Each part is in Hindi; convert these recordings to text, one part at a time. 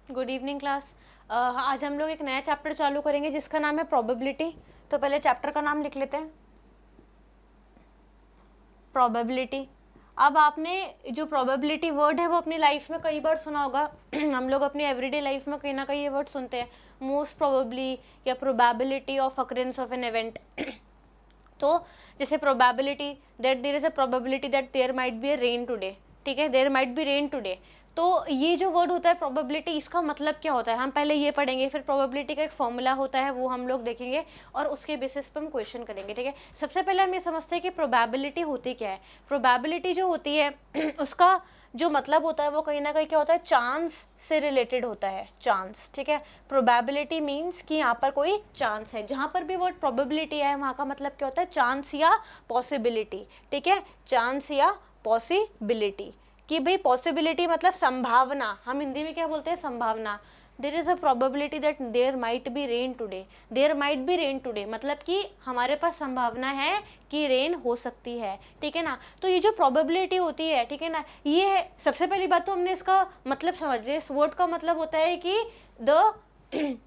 Good evening class. आज हम लोग एक नया चैप्टर चालू करेंगे जिसका नाम है प्रोबेबिलिटी। तो पहले चैप्टर का नाम लिख लेते हैं, प्रोबेबिलिटी। अब आपने जो प्रोबेबिलिटी वर्ड है वो अपनी लाइफ में कई बार सुना होगा। हम लोग अपनी एवरीडे लाइफ में कहीं ना कहीं ये वर्ड सुनते हैं, मोस्ट प्रोबेबली या probability of occurrence of an event. तो जैसे probability that there is a probability that there might be a rain today, ठीक है, there might be rain today. तो ये जो वर्ड होता है प्रोबेबिलिटी, इसका मतलब क्या होता है हम पहले ये पढ़ेंगे, फिर प्रोबेबिलिटी का एक फॉर्मूला होता है वो हम लोग देखेंगे और उसके बेसिस पे हम क्वेश्चन करेंगे, ठीक है। सबसे पहले हम ये समझते हैं कि प्रोबेबिलिटी होती क्या है। प्रोबेबिलिटी जो होती है उसका जो मतलब होता है वो कहीं ना कहीं क्या होता है, चांस से रिलेटेड होता है, चांस, ठीक है। प्रोबेबिलिटी मीन्स कि यहाँ पर कोई चांस है। जहाँ पर भी वर्ड प्रोबेबिलिटी है वहाँ का मतलब क्या होता है, चांस या पॉसिबिलिटी, ठीक है, चांस या पॉसिबिलिटी। कि भाई पॉसिबिलिटी मतलब संभावना, हम हिंदी में क्या बोलते हैं, संभावना। There is a probability that there might be rain today, there might be rain today मतलब कि हमारे पास संभावना है कि रेन हो सकती है, ठीक है ना। तो ये जो प्रोबेबिलिटी होती है, ठीक है ना, ये सबसे पहली बात तो हमने इसका मतलब समझ लिया। इस वर्ड का मतलब होता है कि the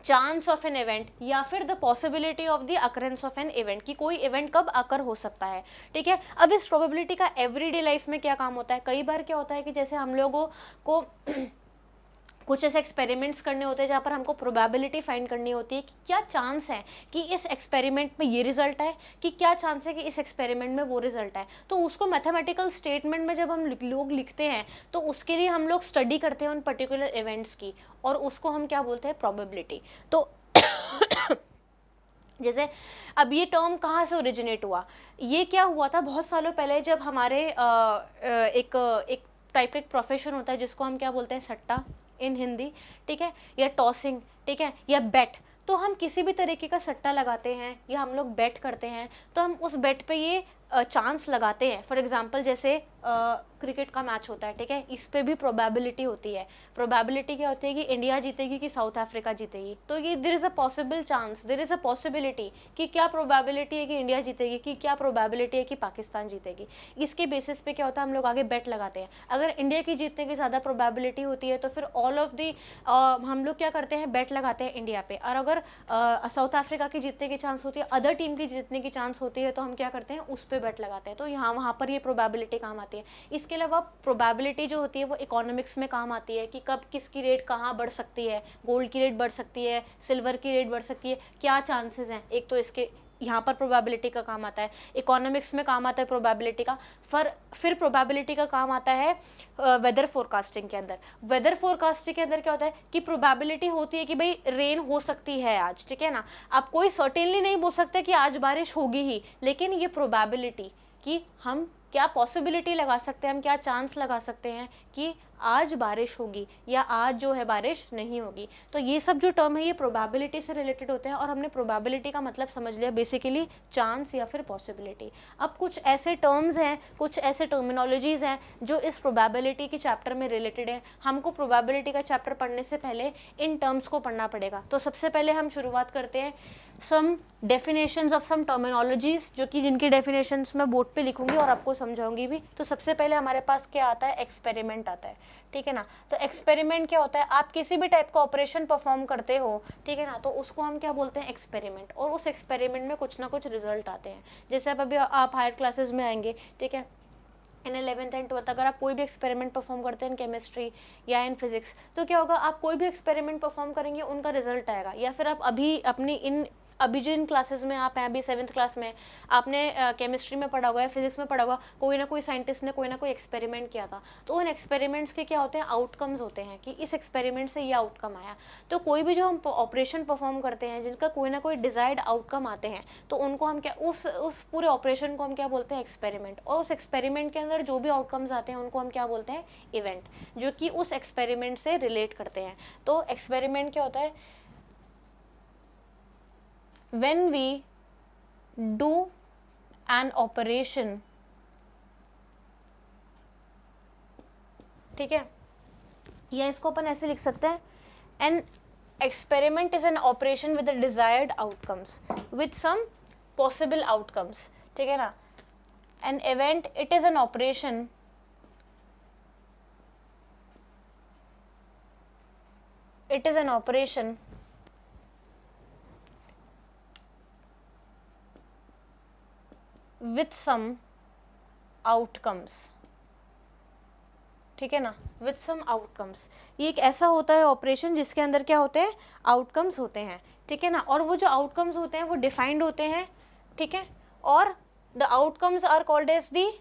chance of an event या फिर the possibility of the occurrence of an event, कि कोई इवेंट कब अकर हो सकता है, ठीक है। अब इस प्रोबेबिलिटी का एवरीडे लाइफ में क्या काम होता है, कई बार क्या होता है कि जैसे हम लोगों को कुछ ऐसे एक्सपेरिमेंट्स करने होते हैं जहाँ पर हमको प्रोबेबिलिटी फाइंड करनी होती है कि क्या चांस है कि इस एक्सपेरिमेंट में ये रिजल्ट है, कि क्या चांस है कि इस एक्सपेरिमेंट में वो रिजल्ट है। तो उसको मैथमेटिकल स्टेटमेंट में जब हम लोग लिखते हैं तो उसके लिए हम लोग स्टडी करते हैं उन पर्टिकुलर इवेंट्स की, और उसको हम क्या बोलते हैं, प्रोबेबिलिटी। तो जैसे अब ये टर्म कहाँ से ओरिजिनेट हुआ, ये क्या हुआ था बहुत सालों पहले, जब हमारे एक एक टाइप का एक प्रोफेशन होता है जिसको हम क्या बोलते हैं, सट्टा इन हिंदी, ठीक है, या टॉसिंग, ठीक है, या बेट। तो हम किसी भी तरीके का सट्टा लगाते हैं या हम लोग बेट करते हैं, तो हम उस बेट पे ये चांस लगाते हैं। फॉर एग्जांपल जैसे क्रिकेट का मैच होता है, ठीक है, इस पे भी प्रोबेबिलिटी होती है। प्रोबेबिलिटी क्या होती है कि इंडिया जीतेगी कि साउथ अफ्रीका जीतेगी, तो ये there is a possible chance, there is a possibility कि क्या प्रोबेबिलिटी है कि इंडिया जीतेगी, कि क्या प्रोबेबिलिटी है कि पाकिस्तान जीतेगी। इसके बेसिस पे क्या होता है, हम लोग आगे बेट लगाते हैं। अगर इंडिया की जीतने की ज़्यादा प्रोबेबिलिटी होती है तो फिर ऑल ऑफ दी हम लोग क्या करते हैं, बेट लगाते हैं इंडिया पे। और अगर साउथ अफ्रीका की जीतने की चांस होती है, अदर टीम की जीतने की चांस होती है, तो हम क्या करते हैं, उस पर बेट लगाते हैं। तो यहाँ वहाँ पर ये प्रोबेबिलिटी काम आती है। इसके अलावा प्रोबेबिलिटी जो होती है वो इकोनॉमिक्स में काम आती है कि कब किसकी रेट कहाँ बढ़ सकती है, गोल्ड की रेट बढ़ सकती है, सिल्वर की रेट बढ़ सकती है, क्या चांसेस हैं। एक तो इसके यहाँ पर प्रोबेबिलिटी का काम आता है, इकोनॉमिक्स में काम आता है प्रोबेबिलिटी का। फिर प्रोबेबिलिटी का काम आता है वेदर फोरकास्टिंग के अंदर। वेदर फोरकास्टिंग के अंदर क्या होता है कि प्रोबेबिलिटी होती है कि भाई रेन हो सकती है आज, ठीक है ना। आप कोई सर्टेनली नहीं बोल सकते कि आज बारिश होगी ही, लेकिन ये प्रोबेबिलिटी कि हम क्या पॉसिबिलिटी लगा सकते हैं, हम क्या चांस लगा सकते हैं कि आज बारिश होगी या आज जो है बारिश नहीं होगी। तो ये सब जो टर्म है ये प्रोबेबिलिटी से रिलेटेड होते हैं, और हमने प्रोबेबिलिटी का मतलब समझ लिया बेसिकली चांस या फिर पॉसिबिलिटी। अब कुछ ऐसे टर्म्स हैं, कुछ ऐसे टर्मिनोलॉजीज हैं जो इस प्रोबेबिलिटी के चैप्टर में रिलेटेड है। हमको प्रोबेबिलिटी का चैप्टर पढ़ने से पहले इन टर्म्स को पढ़ना पड़ेगा। तो सबसे पहले हम शुरुआत करते हैं सम डेफिनेशंस ऑफ सम टर्मिनोलॉजीज, जो कि जिनकी डेफिनेशंस मैं बोर्ड पे लिखूंगी और आपको समझाऊंगी भी। तो सबसे पहले हमारे पास क्या आता है, एक्सपेरिमेंट आता है, ठीक है ना। तो एक्सपेरिमेंट क्या होता है, आप किसी भी टाइप का ऑपरेशन परफॉर्म करते हो, ठीक है ना, तो उसको हम क्या बोलते हैं, एक्सपेरिमेंट। और उस एक्सपेरिमेंट में कुछ ना कुछ रिजल्ट आते हैं। जैसे अब अभी आप हायर क्लासेस में आएंगे, ठीक है, इन 11th एंड 12th अगर आप कोई भी एक्सपेरिमेंट परफॉर्म करते हैं इन केमिस्ट्री या इन फिजिक्स, तो क्या होगा, आप कोई भी एक्सपेरिमेंट परफॉर्म करेंगे उनका रिजल्ट आएगा। या फिर आप अभी जो इन क्लासेस में आप हैं, अभी 7th क्लास में, आपने केमिस्ट्री में पढ़ा होगा या फिजिक्स में पढ़ा होगा, कोई ना कोई साइंटिस्ट ने कोई ना कोई एक्सपेरिमेंट किया था। तो उन एक्सपेरिमेंट्स के क्या होते हैं, आउटकम्स होते हैं कि इस एक्सपेरिमेंट से ये आउटकम आया। तो कोई भी जो हम ऑपरेशन परफॉर्म करते हैं जिनका कोई ना कोई डिजायर्ड आउटकम आते हैं, तो उनको हम क्या, उस पूरे ऑपरेशन को हम क्या बोलते हैं, एक्सपेरिमेंट। और उस एक्सपेरिमेंट के अंदर जो भी आउटकम्स आते हैं उनको हम क्या बोलते हैं, इवेंट, जो कि उस एक्सपेरिमेंट से रिलेट करते हैं। तो एक्सपेरिमेंट क्या होता है, when we do an operation, ठीक है, या इसको अपन ऐसे लिख सकते हैं, an experiment is an operation with the desired outcomes with some possible outcomes, ठीक है ना। an event, it is an operation it is an operation with some outcomes, ठीक है ना, विथ सम आउटकम्स। ये एक ऐसा होता है ऑपरेशन जिसके अंदर क्या होते हैं, आउटकम्स होते हैं, ठीक है ना, और वो जो आउटकम्स होते हैं वो डिफाइंड होते हैं, ठीक है, और the outcomes are called as the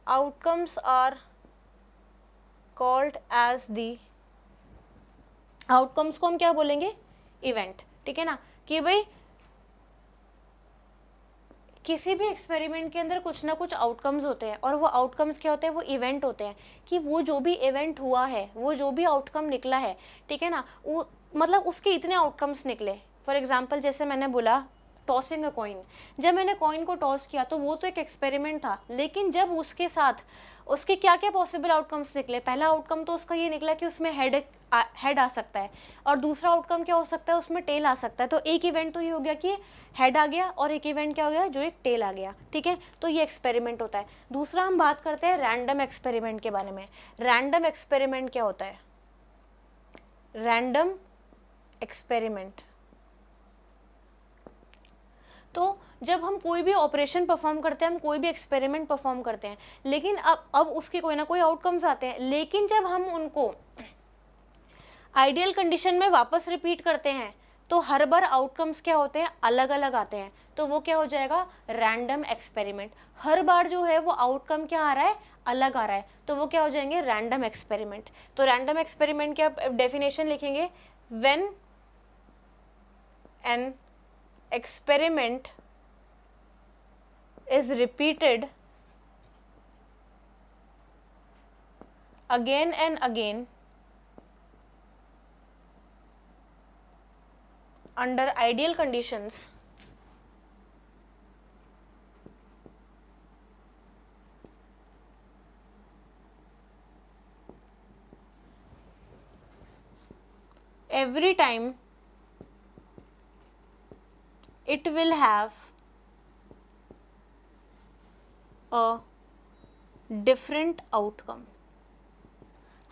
outcomes are called as the, outcomes को हम क्या बोलेंगे, इवेंट, ठीक है ना, कि भाई किसी भी एक्सपेरिमेंट के अंदर कुछ ना कुछ आउटकम्स होते हैं, और वो आउटकम्स क्या होते हैं, वो इवेंट होते हैं, कि वो जो भी इवेंट हुआ है, वो जो भी आउटकम निकला है, ठीक है ना, वो मतलब उसके इतने आउटकम्स निकले। फॉर एग्जाम्पल जैसे मैंने बोला टॉसिंग अ कॉइन, जब मैंने कॉइन को टॉस किया तो वो तो एक एक्सपेरिमेंट था, लेकिन जब उसके साथ उसके क्या क्या पॉसिबल आउटकम्स निकले, पहला आउटकम तो उसका ये निकला कि उसमें हेड आ सकता है, और दूसरा आउटकम क्या हो सकता है, उसमें टेल आ सकता है। तो एक इवेंट तो ये हो गया कि हेड आ गया, और एक इवेंट क्या हो गया, जो एक टेल आ गया, ठीक है, तो ये एक्सपेरिमेंट होता है। दूसरा हम बात करते हैं रैंडम एक्सपेरिमेंट के बारे में। रैंडम एक्सपेरिमेंट क्या होता है, रैंडम एक्सपेरिमेंट, तो जब हम कोई भी ऑपरेशन परफॉर्म करते हैं, हम कोई भी एक्सपेरिमेंट परफॉर्म करते हैं, लेकिन अब उसके कोई ना कोई आउटकम्स आते हैं, लेकिन जब हम उनको आइडियल कंडीशन में वापस रिपीट करते हैं तो हर बार आउटकम्स क्या होते हैं, अलग अलग आते हैं, तो वो क्या हो जाएगा, रैंडम एक्सपेरिमेंट। हर बार जो है वो आउटकम क्या आ रहा है, अलग आ रहा है, तो वो क्या हो जाएंगे, रैंडम एक्सपेरिमेंट। तो रैंडम एक्सपेरिमेंट क्या डेफिनेशन लिखेंगे, when an experiment is repeated again and again under ideal conditions, every time it will have a different outcome,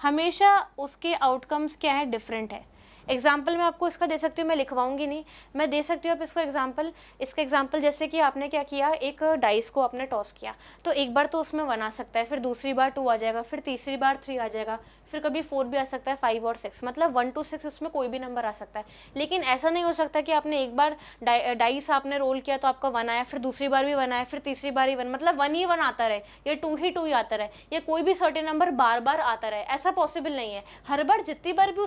हमेशा उसके आउटकम्स क्या है, डिफरेंट है। एग्जाम्पल मैं आपको इसका दे सकती हूँ, मैं लिखवाऊंगी नहीं, मैं दे सकती हूँ आप इसको एग्जाम्पल। इसका एग्जाम्पल जैसे कि आपने क्या किया, एक डाइस को आपने टॉस किया, तो एक बार तो उसमें 1 आ सकता है, फिर दूसरी बार 2 आ जाएगा, फिर तीसरी बार 3 आ जाएगा, फिर कभी 4 भी आ सकता है, 5 और 6, मतलब 1 to 6 उसमें कोई भी नंबर आ सकता है। लेकिन ऐसा नहीं हो सकता कि आपने एक बार डाइस आपने रोल किया तो आपका 1 आया, फिर दूसरी बार भी 1 आया, फिर तीसरी बार ही 1, मतलब 1 ही 1 आता रहे, या 2 ही 2 ही आता रहे, या कोई भी सर्टेन नंबर बार बार आता रहे, ऐसा पॉसिबल नहीं है। हर बार जितनी बार भी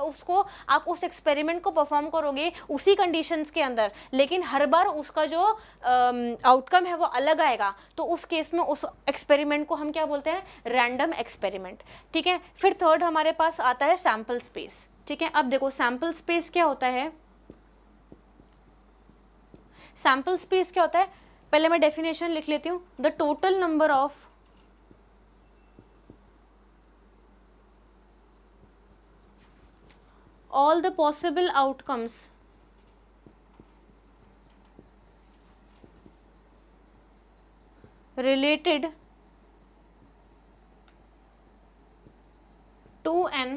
उसको आप उस एक्सपेरिमेंट को परफॉर्म करोगे उसी कंडीशंस के अंदर, लेकिन हर बार उसका जो आउटकम है वो अलग आएगा, तो उस केस में उस एक्सपेरिमेंट को हम क्या बोलते हैं, रैंडम एक्सपेरिमेंट, ठीक है। फिर थर्ड हमारे पास आता है सैंपल स्पेस, ठीक है। अब देखो सैंपल स्पेस क्या होता है, सैंपल स्पेस क्या होता है, पहले मैं डेफिनेशन लिख लेती हूँ, the total number of all the possible outcomes related to an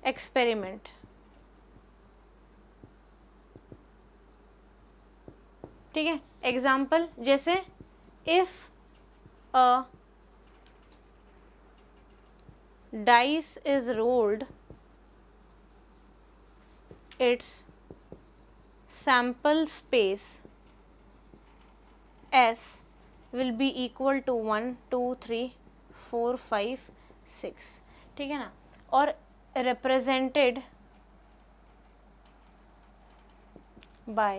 experiment, ठीक है। एग्जाम्पल जैसे if a dice is rolled, its sample space S will be equal to 1 2 3 4 5 6, ठीक है ना, और represented by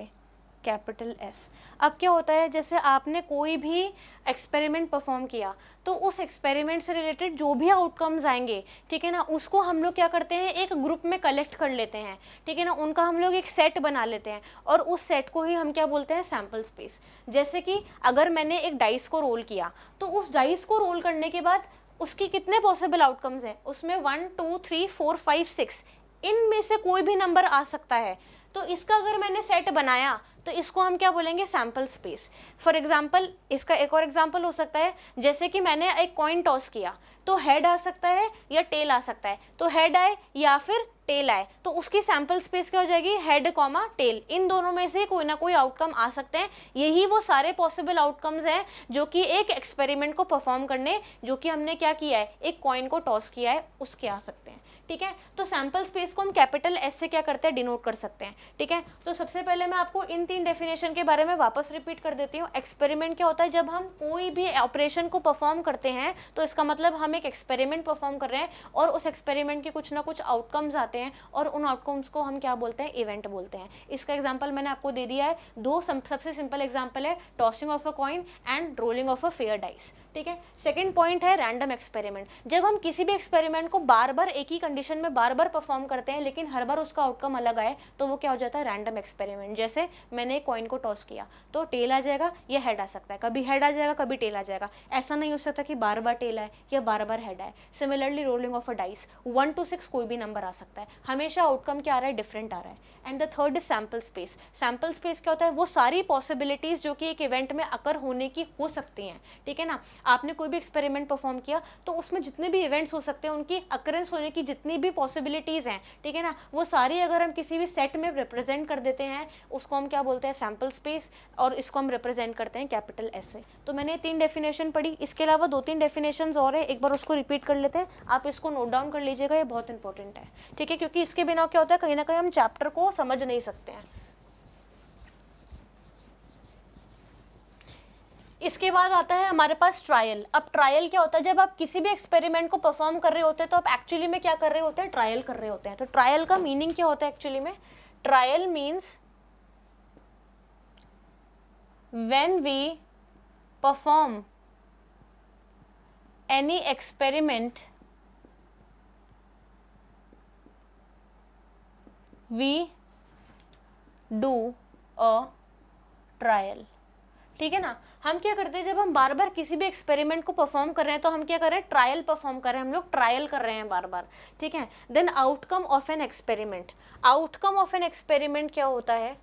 कैपिटल एस। अब क्या होता है, जैसे आपने कोई भी एक्सपेरिमेंट परफॉर्म किया तो उस एक्सपेरिमेंट से रिलेटेड जो भी आउटकम्स आएंगे, ठीक है ना, उसको हम लोग क्या करते हैं, एक ग्रुप में कलेक्ट कर लेते हैं, ठीक है ना, उनका हम लोग एक सेट बना लेते हैं, और उस सेट को ही हम क्या बोलते हैं, सैंपल स्पेस। जैसे कि अगर मैंने एक डाइस को रोल किया, तो उस डाइस को रोल करने के बाद उसकी कितने पॉसिबल आउटकम्स हैं, उसमें 1 2 3 4 5 6, इनमें से कोई भी नंबर आ सकता है, तो इसका अगर मैंने सेट बनाया तो इसको हम क्या बोलेंगे, सैंपल स्पेस। फॉर एग्जाम्पल इसका एक और एग्जाम्पल हो सकता है, जैसे कि मैंने एक कॉइन टॉस किया, तो हेड आ सकता है या टेल आ सकता है, तो हेड आए या फिर टेल आए, तो उसकी सैंपल स्पेस क्या हो जाएगी, हेड कॉमा टेल, इन दोनों में से कोई ना कोई आउटकम आ सकते हैं। यही वो सारे पॉसिबल आउटकम्स हैं जो कि एक एक्सपेरिमेंट को परफॉर्म करने, जो कि हमने क्या किया है, एक कॉइन को टॉस किया है, उसके आ सकते हैं। ठीक है, तो सैंपल स्पेस को हम कैपिटल एस से क्या करते हैं, डिनोट कर सकते हैं। ठीक है, तो सबसे पहले मैं आपको इन 3 डेफिनेशन के बारे में वापस रिपीट कर देती हूँ। एक्सपेरिमेंट क्या होता है, जब हम कोई भी ऑपरेशन को परफॉर्म करते हैं तो इसका मतलब हम एक एक्सपेरिमेंट परफॉर्म कर रहे हैं और उस एक्सपेरिमेंट के कुछ ना कुछ आउटकम्स आते हैं और उन आउटकम्स को हम क्या बोलते हैं, इवेंट बोलते हैं। इसका एग्जांपल मैंने आपको दे दिया है, दो सबसे सिंपल एग्जांपल है tossing of a coin and rolling of a fair dice. ठीक है, सेकंड पॉइंट है रैंडम एक्सपेरिमेंट। जब हम किसी भी एक्सपेरिमेंट को बार बार एक ही कंडीशन में बार बार परफॉर्म करते हैं लेकिन हर बार उसका आउटकम अलग आए तो वो क्या हो जाता है, रैंडम एक्सपेरिमेंट। जैसे मैंने एक कॉइन को टॉस किया तो टेल आ जाएगा या हेड आ सकता है, कभी हेड आ जाएगा कभी टेल आ जाएगा, ऐसा नहीं हो सकता कि बार बार टेल आए या बार बार हेड आए। Similarly rolling of a dice 1 to 6 कोई भी नंबर आ सकता है, हमेशा आउटकम क्या आ रहा है, डिफरेंट आ रहा है। And the third is sample space. Sample space क्या होता है, वो सारी पॉसिबिलिटीज जो कि एक इवेंट में अकर होने की हो सकती हैं। ठीक है ना, आपने कोई भी एक्सपेरिमेंट परफॉर्म किया तो उसमें जितने भी इवेंट्स हो सकते हैं, उनकी अकरेंस होने की जितनी भी पॉसिबिलिटीज हैं, ठीक है ना, वो सारी अगर हम किसी भी सेट में रिप्रेजेंट कर देते हैं, उसको हम क्या बोलते हैं, सैंपल स्पेस, और इसको हम रिप्रेजेंट करते हैं कैपिटल एस से। तो मैंने 3 डेफिनेशन पढ़ी, इसके अलावा 2-3 डेफिनेशन और है, एक बार उसको रिपीट कर लेते हैं, आप इसको नोट डाउन कर लीजिएगा, ये बहुत इंपॉर्टेंट है। ठीक है, क्योंकि इसके बिना क्या होता है, कहीं ना कहीं हम चैप्टर को समझ नहीं सकते हैं। इसके बाद आता है हमारे पास ट्रायल। अब ट्रायल क्या होता है, जब आप किसी भी एक्सपेरिमेंट को परफॉर्म कर रहे होते हैं तो आप एक्चुअली में क्या कर रहे होते हैं, ट्रायल कर रहे होते हैं। तो ट्रायल का मीनिंग क्या होता है एक्चुअली में, trial means when we perform any experiment we do a trial. ठीक है ना, हम क्या करते हैं, जब हम बार बार किसी भी एक्सपेरिमेंट को परफॉर्म कर रहे हैं तो हम क्या कर रहे हैं, ट्रायल परफॉर्म कर रहे हैं, हम लोग ट्रायल कर रहे हैं बार बार। ठीक है, then outcome of an experiment. Outcome of an experiment क्या होता है,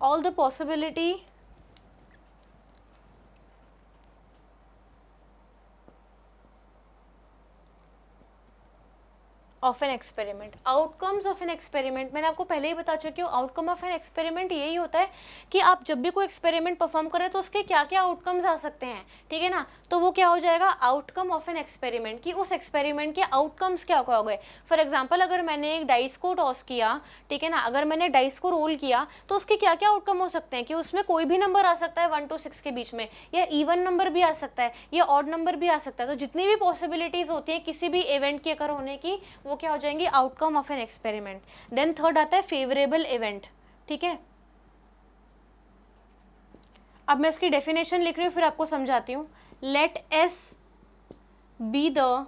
all the possibility of an experiment. Outcomes of an experiment मैंने आपको पहले ही बता चुकी हूँ, आउटकम ऑफ एन एक्सपेरिमेंट यही होता है कि आप जब भी कोई एक्सपेरिमेंट परफॉर्म करें तो उसके क्या क्या आउटकम्स आ सकते हैं। ठीक है ना, तो वो क्या हो जाएगा, आउटकम ऑफ एन एक्सपेरिमेंट, कि उस एक्सपेरिमेंट के आउटकम्स क्या हो गए। फॉर एग्जाम्पल, अगर मैंने एक डाइस को टॉस किया, ठीक है ना, अगर मैंने डाइस को रोल किया तो उसके क्या क्या आउटकम हो सकते हैं, कि उसमें कोई भी नंबर आ सकता है 1 to 6 के बीच में, या इवन नंबर भी आ सकता है या ऑड नंबर भी आ सकता है। तो जितनी भी पॉसिबिलिटीज होती है किसी भी इवेंट के अकर होने की, वो क्या हो जाएंगी, outcome of an experiment. Then third आता है फेवरेबल इवेंट। ठीक है, अब मैं इसकी डेफिनेशन लिख रही हूँ फिर आपको समझाती हूँ। Let S be the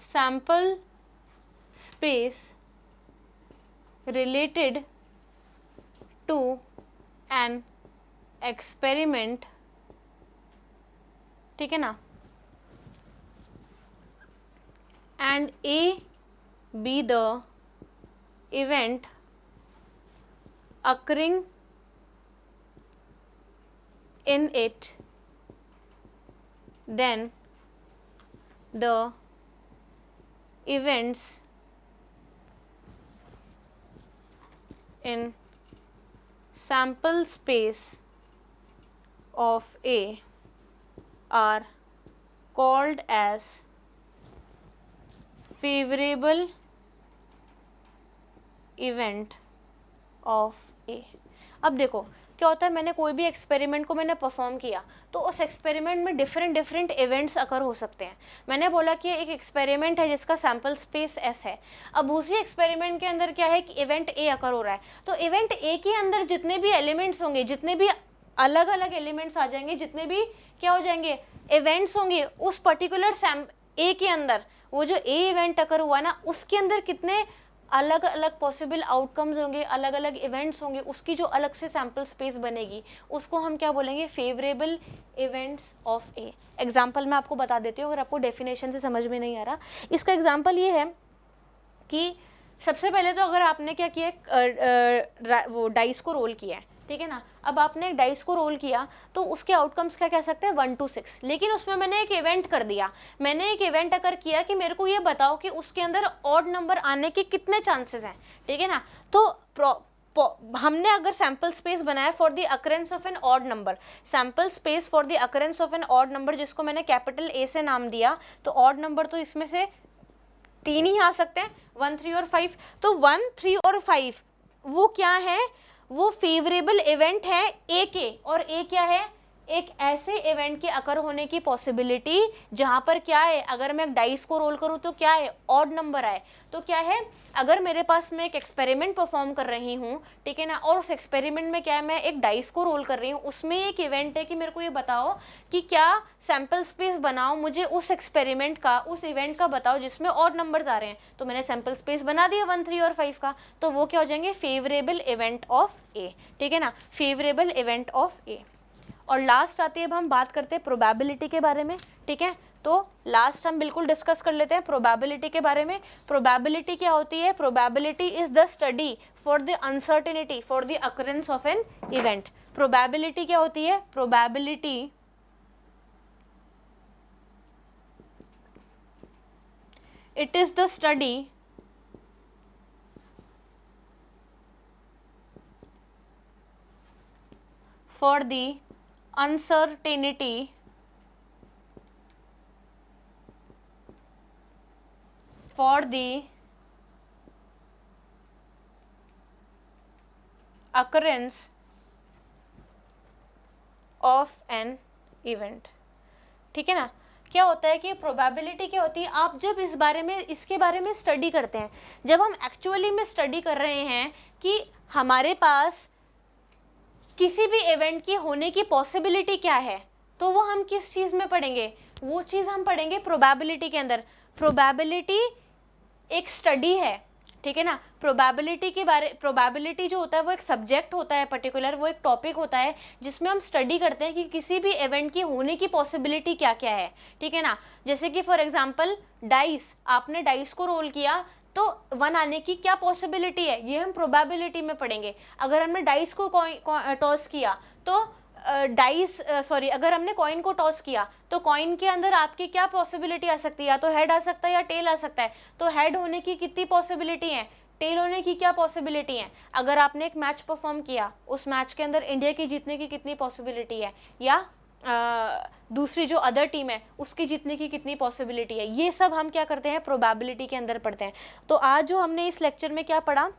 sample space related to an experiment. ठीक है ना, and A be the event occurring in it, then the events in sample space of A are called as favourable event of A. अब देखो क्या होता है, मैंने कोई भी एक्सपेरिमेंट को मैंने परफॉर्म किया तो उस एक्सपेरिमेंट में डिफरेंट इवेंट्स अकर हो सकते हैं। मैंने बोला कि एक एक्सपेरिमेंट है जिसका सैंपल स्पेस एस है। अब उसी एक्सपेरिमेंट के अंदर क्या है कि इवेंट ए अकर हो रहा है, तो इवेंट ए के अंदर जितने भी एलिमेंट्स होंगे, जितने भी अलग अलग एलिमेंट्स आ जाएंगे, जितने भी क्या हो जाएंगे, इवेंट्स होंगे उस पर्टिकुलर ए के अंदर, वो जो ए इवेंट अकर हुआ ना उसके अंदर कितने अलग अलग पॉसिबल आउटकम्स होंगे, अलग अलग इवेंट्स होंगे, उसकी जो अलग से सैम्पल स्पेस बनेगी उसको हम क्या बोलेंगे, favourable events of A. Example मैं आपको बता देती हूँ अगर आपको डेफिनेशन से समझ में नहीं आ रहा। इसका एग्जाम्पल ये है कि सबसे पहले तो अगर आपने क्या किया, वो डाइस को रोल किया है, ठीक है ना, अब आपने एक डाइस को रोल किया तो उसके आउटकम्स क्या कह सकते हैं, 1 to 6, लेकिन उसमें मैंने एक इवेंट कर दिया, मैंने एक इवेंट अगर किया कि मेरे को ये बताओ कि उसके अंदर ऑड नंबर आने के कितने चांसेस हैं, ठीक है ना, तो हमने अगर सैम्पल स्पेस बनाया for the occurrence of an odd number, sample space for the occurrence of an odd number जिसको मैंने कैपिटल ए से नाम दिया, तो ऑड नंबर तो इसमें से 3 ही आ सकते हैं, 1, 3 और 5। तो 1, 3 और 5 वो क्या है, वो फेवरेबल इवेंट है ए के, और ए क्या है, एक ऐसे इवेंट के अकर होने की पॉसिबिलिटी जहां पर क्या है, अगर मैं डाइस को रोल करूं तो क्या है, ऑड नंबर आए। तो क्या है, अगर मेरे पास मैं एक एक्सपेरिमेंट परफॉर्म कर रही हूं, ठीक है ना, और उस एक्सपेरिमेंट में क्या है, मैं एक डाइस को रोल कर रही हूं, उसमें एक इवेंट है कि मेरे को ये बताओ कि क्या सैम्पल स्पेस बनाओ मुझे उस एक्सपेरिमेंट का, उस इवेंट का बताओ जिसमें ऑड नंबर्स आ रहे हैं, तो मैंने सैम्पल स्पेस बना दिया 1, 3 और 5 का, तो वो क्या हो जाएंगे, फेवरेबल इवेंट ऑफ ए, ठीक है ना, फेवरेबल इवेंट ऑफ ए। और लास्ट आती है, अब हम बात करते हैं प्रोबेबिलिटी के बारे में, ठीक है, तो लास्ट हम बिल्कुल डिस्कस कर लेते हैं प्रोबेबिलिटी के बारे में। प्रोबेबिलिटी क्या होती है, probability is the study for the uncertainty for the occurrence of an event. Probability क्या होती है, probability it is the study for the uncertainty for the occurrence of an event, ठीक है ना। क्या होता है कि प्रोबेबिलिटी क्या होती है, आप जब इस बारे में, इसके बारे में स्टडी करते हैं, जब हम एक्चुअली में स्टडी कर रहे हैं कि हमारे पास किसी भी इवेंट की होने की पॉसिबिलिटी क्या है, तो वो हम किस चीज़ में पढ़ेंगे, वो चीज़ हम पढ़ेंगे प्रोबेबिलिटी के अंदर। प्रोबेबिलिटी एक स्टडी है, ठीक है ना, प्रोबेबिलिटी जो होता है वो एक सब्जेक्ट होता है पर्टिकुलर, वो एक टॉपिक होता है जिसमें हम स्टडी करते हैं कि किसी भी इवेंट की होने की पॉसिबिलिटी क्या क्या है, ठीक है ना। जैसे कि फॉर एग्जांपल डाइस, आपने डाइस को रोल किया तो 1 आने की क्या पॉसिबिलिटी है, ये हम प्रोबेबिलिटी में पढ़ेंगे। अगर हमने डाइस को टॉस किया तो अगर हमने कॉइन को टॉस किया तो कॉइन के अंदर आपकी क्या पॉसिबिलिटी आ सकती है, या तो हेड आ सकता है या टेल आ सकता है, तो हेड होने की कितनी पॉसिबिलिटी है, टेल होने की क्या पॉसिबिलिटी है। अगर आपने एक मैच परफॉर्म किया, उस मैच के अंदर इंडिया की जीतने की कितनी पॉसिबिलिटी है, या दूसरी जो अदर टीम है उसकी जीतने की कितनी पॉसिबिलिटी है, ये सब हम क्या करते हैं, प्रोबेबिलिटी के अंदर पढ़ते हैं। तो आज जो हमने इस लेक्चर में क्या पढ़ा,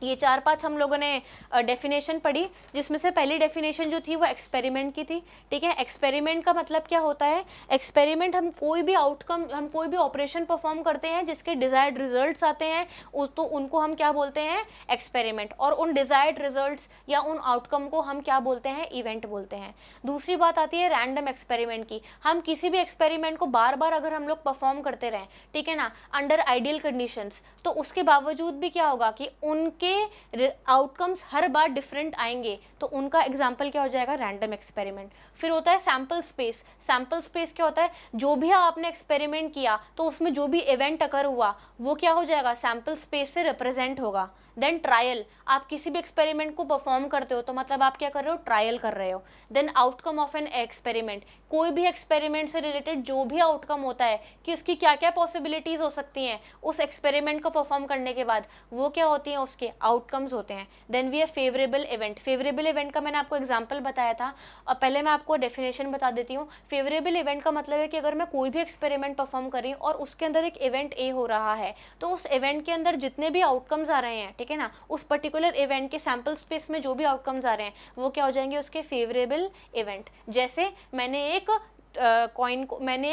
ये 4-5 हम लोगों ने डेफिनेशन पढ़ी, जिसमें से पहली डेफिनेशन जो थी वो एक्सपेरिमेंट की थी, ठीक है। एक्सपेरिमेंट का मतलब क्या होता है, एक्सपेरिमेंट हम कोई भी आउटकम, हम कोई भी ऑपरेशन परफॉर्म करते हैं जिसके डिजायर्ड रिजल्ट्स आते हैं, तो उनको हम क्या बोलते हैं, एक्सपेरिमेंट, और उन डिजायर्ड रिजल्ट्स या उन आउटकम को हम क्या बोलते हैं, इवेंट बोलते हैं। दूसरी बात आती है रैंडम एक्सपेरिमेंट की, हम किसी भी एक्सपेरिमेंट को बार बार अगर हम लोग परफॉर्म करते रहें, ठीक है ना, अंडर आइडियल कंडीशंस, तो उसके बावजूद भी क्या होगा कि उनके आउटकम्स हर बार डिफरेंट आएंगे, तो उनका एग्जाम्पल क्या हो जाएगा, रैंडम एक्सपेरिमेंट। फिर होता है सैम्पल स्पेस। सैम्पल स्पेस क्या होता है, जो भी आपने एक्सपेरिमेंट किया तो उसमें जो भी इवेंट अकर हुआ वो क्या हो जाएगा, सैम्पल स्पेस से रिप्रेजेंट होगा। देन ट्रायल, आप किसी भी एक्सपेरिमेंट को परफॉर्म करते हो तो मतलब आप क्या कर रहे हो, ट्रायल कर रहे हो। Then outcome of an experiment, कोई भी एक्सपेरिमेंट से रिलेटेड जो भी आउटकम होता है कि उसकी क्या क्या पॉसिबिलिटीज हो सकती हैं उस एक्सपेरिमेंट को परफॉर्म करने के बाद, वो क्या होती हैं, उसके आउटकम्स होते हैं। देन वी है फेवरेबल इवेंट। फेवरेबल इवेंट का मैंने आपको एग्जाम्पल बताया था, और पहले मैं आपको डेफिनेशन बता देती हूँ। फेवरेबल इवेंट का मतलब है कि अगर मैं कोई भी एक्सपेरिमेंट परफॉर्म कर रही हूँ और उसके अंदर एक इवेंट ए हो रहा है, तो उस इवेंट के अंदर जितने भी आउटकम्स आ रहे हैं, ठीक है ना, उस पर्टिकुलर इवेंट के सैंपल स्पेस में जो भी आउटकम्स आ रहे हैं वो क्या हो जाएंगे, उसके फेवरेबल इवेंट। जैसे मैंने एक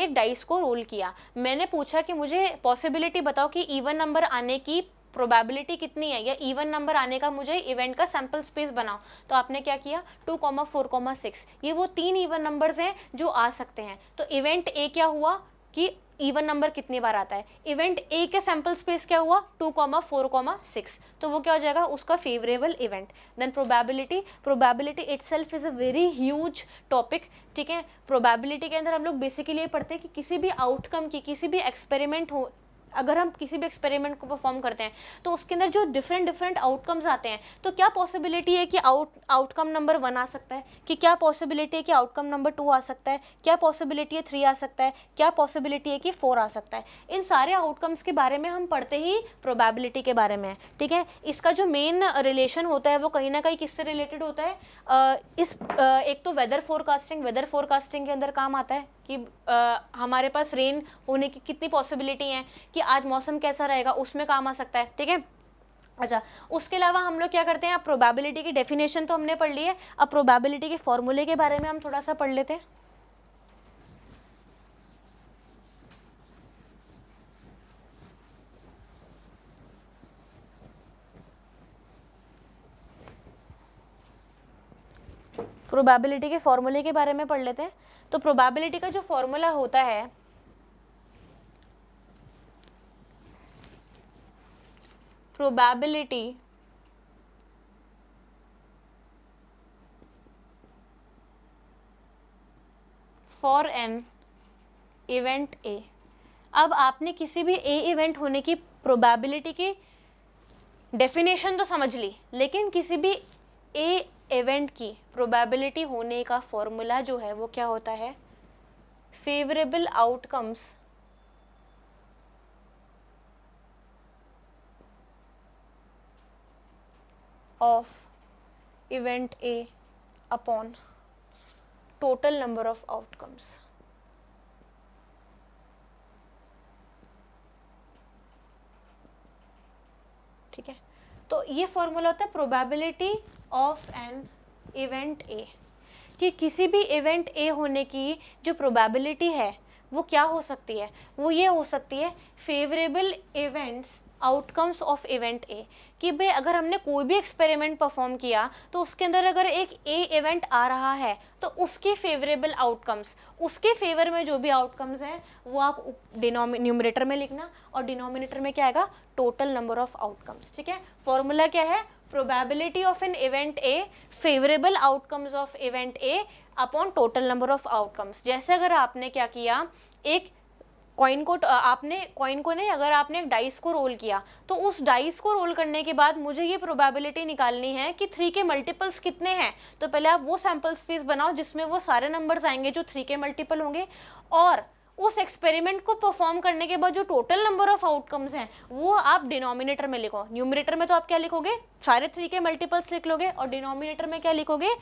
डाइस को रोल किया, मैंने पूछा कि मुझे पॉसिबिलिटी बताओ कि इवन नंबर आने की प्रोबेबिलिटी कितनी है, या इवन नंबर आने का मुझे इवेंट का सैंपल स्पेस बनाओ, तो आपने क्या किया, 2, 4, 6, ये वो 3 इवन नंबर्स हैं जो आ सकते हैं। तो इवेंट ए क्या हुआ कि इवन नंबर कितनी बार आता है, इवेंट ए के सैंपल स्पेस क्या हुआ 2, 4, 6, तो वो क्या हो जाएगा उसका favourable event. Then probability itself is a very huge topic, ठीक है। प्रोबेबिलिटी के अंदर हम लोग बेसिकली ये पढ़ते हैं कि किसी भी आउटकम की, किसी भी एक्सपेरिमेंट हो, अगर हम किसी भी एक्सपेरिमेंट को परफॉर्म करते हैं तो उसके अंदर जो डिफरेंट आउटकम्स आते हैं, तो क्या पॉसिबिलिटी है कि आउटकम नंबर 1 आ सकता है, कि क्या पॉसिबिलिटी है कि आउटकम नंबर 2 आ सकता है, क्या पॉसिबिलिटी है 3 आ सकता है, क्या पॉसिबिलिटी है कि 4 आ सकता है। इन सारे आउटकम्स के बारे में हम पढ़ते ही प्रोबेबिलिटी के बारे में है, ठीक है। इसका जो मेन रिलेशन होता है वो कहीं ना कहीं किससे रिलेटेड होता है, एक तो वेदर फोरकास्टिंग के अंदर काम आता है कि हमारे पास रेन होने की कितनी पॉसिबिलिटी है, कि आज मौसम कैसा रहेगा, उसमें काम आ सकता है, ठीक है। अच्छा, उसके अलावा हम लोग क्या करते हैं, अब प्रोबेबिलिटी की डेफिनेशन तो हमने पढ़ ली है, अब प्रोबेबिलिटी के फॉर्मूले के बारे में हम थोड़ा सा पढ़ लेते हैं। प्रोबेबिलिटी के फॉर्मूले के बारे में पढ़ लेते हैं। तो प्रोबेबिलिटी का जो फॉर्मूला होता है, probability for an event A. अब आपने किसी भी ए इवेंट होने की प्रोबेबिलिटी की डेफिनेशन तो समझ ली, लेकिन किसी भी ए इवेंट की प्रोबेबिलिटी होने का फॉर्मूला जो है वो क्या होता है, favourable outcomes of event A upon total number of outcomes. ठीक है, तो ये फॉर्मूला होता है probability of an event A, कि किसी भी इवेंट ए होने की जो प्रोबेबिलिटी है वो क्या हो सकती है, वो ये हो सकती है favourable events outcomes of event A, कि भाई अगर हमने कोई भी एक्सपेरिमेंट परफॉर्म किया तो उसके अंदर अगर एक ए इवेंट आ रहा है तो उसके फेवरेबल आउटकम्स, उसके फेवर में जो भी आउटकम्स हैं वो आप न्यूमरेटर में लिखना, और डिनोमिनेटर में क्या आएगा, टोटल नंबर ऑफ आउटकम्स। ठीक है, फॉर्मूला क्या है, probability of an event A, favourable outcomes of event A upon total number of outcomes. जैसे अगर आपने क्या किया, एक कॉइन को नहीं, अगर आपने एक डाइस को रोल किया तो उस डाइस को रोल करने के बाद मुझे ये प्रोबेबिलिटी निकालनी है कि 3 के मल्टीपल्स कितने हैं। तो पहले आप वो सैंपल स्पेस बनाओ जिसमें वो सारे नंबर्स आएंगे जो 3 के मल्टीपल होंगे, और उस एक्सपेरिमेंट को परफॉर्म करने के बाद जो टोटल नंबर ऑफ आउटकम्स हैं वो आप डिनोमिनेटर में लिखो। न्यूमरेटर में तो आप क्या लिखोगे, सारे 3 के मल्टीपल्स लिख लोगे, और डिनोमिनेटर में क्या लिखोगे,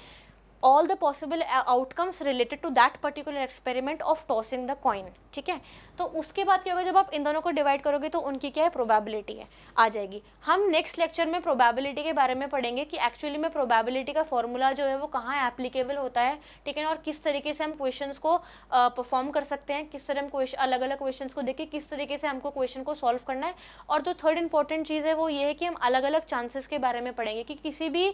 all the possible outcomes related to that particular experiment of tossing the coin। ठीक है, तो उसके बाद क्या होगा, जब आप इन दोनों को डिवाइड करोगे तो उनकी क्या है, प्रोबेबिलिटी है आ जाएगी। हम नेक्स्ट लेक्चर में प्रोबेबिलिटी के बारे में पढ़ेंगे कि एक्चुअली में प्रोबेबिलिटी का फॉर्मूला जो है वो कहाँ एप्लीकेबल होता है, ठीक है ना, और किस तरीके से हम क्वेश्चंस को परफॉर्म कर सकते हैं, किस तरह हम अलग अलग क्वेश्चंस को देखें, किस तरीके से हमको क्वेश्चन को सॉल्व करना है। और जो थर्ड इंपॉर्टेंट चीज़ है वो ये है कि हम अलग अलग चांसेस के बारे में पढ़ेंगे कि किसी भी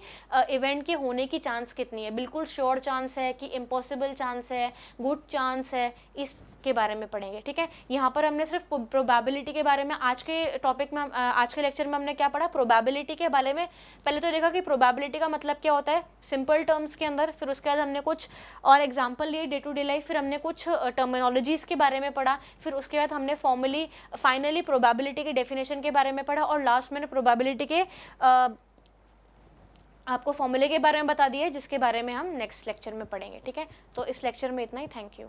इवेंट के होने की चांस कितनी है, बिल्कुल श्योर चांस है कि इम्पॉसिबल चांस है, गुड चांस है, इसके बारे में पढ़ेंगे। ठीक है, यहाँ पर हमने सिर्फ प्रोबेबिलिटी के बारे में आज के टॉपिक में आज के लेक्चर में हमने क्या पढ़ा, प्रोबेबिलिटी के बारे में पहले तो देखा कि प्रोबेबिलिटी का मतलब क्या होता है सिंपल टर्म्स के अंदर, फिर उसके बाद हमने कुछ और एग्जाम्पल लिए डे टू डे लाइफ, फिर हमने कुछ टर्मिनोलॉजीज के बारे में पढ़ा, फिर उसके बाद हमने फाइनली प्रोबेबिलिटी के डेफिनेशन के बारे में पढ़ा, और लास्ट में प्रोबेबिलिटी के आपको फॉर्मूले के बारे में बता दिया है जिसके बारे में हम नेक्स्ट लेक्चर में पढ़ेंगे। ठीक है, तो इस लेक्चर में इतना ही, थैंक यू।